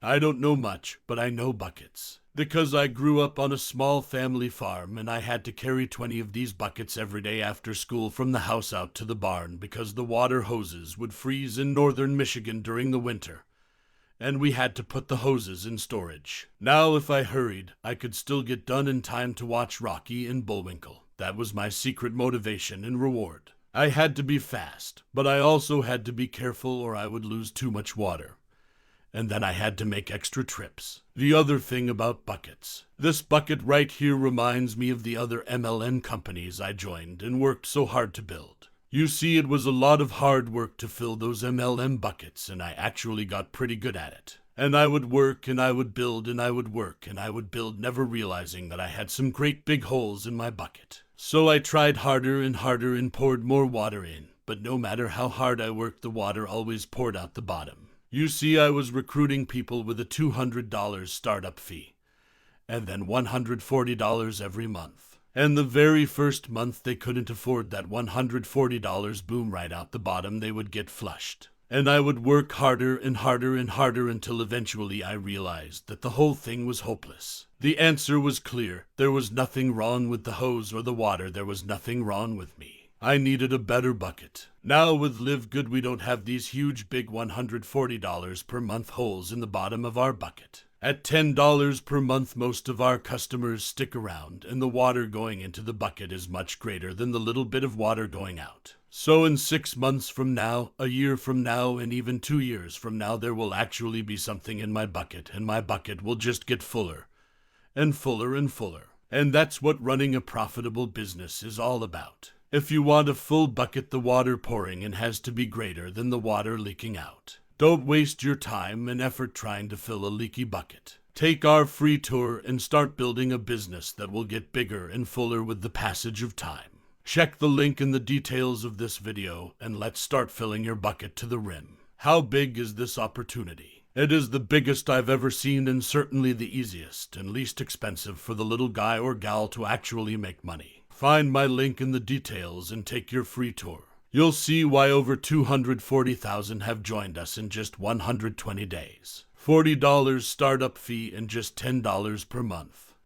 I don't know much, but I know buckets. Because I grew up on a small family farm and I had to carry 20 of these buckets every day after school from the house out to the barn because the water hoses would freeze in northern Michigan during the winter. And we had to put the hoses in storage. Now, if I hurried, I could still get done in time to watch Rocky and Bullwinkle. That was my secret motivation and reward. I had to be fast, but I also had to be careful or I would lose too much water. And then I had to make extra trips. The other thing about buckets. This bucket right here reminds me of the other MLM companies I joined and worked so hard to build. You see, it was a lot of hard work to fill those MLM buckets, and I actually got pretty good at it. And I would work, and I would build, and I would work, and I would build, never realizing that I had some great big holes in my bucket. So I tried harder and poured more water in, but no matter how hard I worked, the water always poured out the bottom. You see, I was recruiting people with a $200 startup fee, and then $140 every month. And the very first month they couldn't afford that $140, boom, right out the bottom, they would get flushed. And I would work harder until eventually I realized that the whole thing was hopeless. The answer was clear. There was nothing wrong with the hose or the water. There was nothing wrong with me. I needed a better bucket. Now with LiveGood, we don't have these huge big $140 per month holes in the bottom of our bucket. At $10 per month, most of our customers stick around, and the water going into the bucket is much greater than the little bit of water going out. So in 6 months from now, a year from now, and even 2 years from now, there will actually be something in my bucket, and my bucket will just get fuller and fuller and fuller. And that's what running a profitable business is all about. If you want a full bucket, the water pouring in has to be greater than the water leaking out. Don't waste your time and effort trying to fill a leaky bucket. Take our free tour and start building a business that will get bigger and fuller with the passage of time. Check the link in the details of this video and let's start filling your bucket to the rim. How big is this opportunity? It is the biggest I've ever seen and certainly the easiest and least expensive for the little guy or gal to actually make money. Find my link in the details and take your free tour. You'll see why over 240,000 have joined us in just 120 days. $40 startup fee and just $10 per month.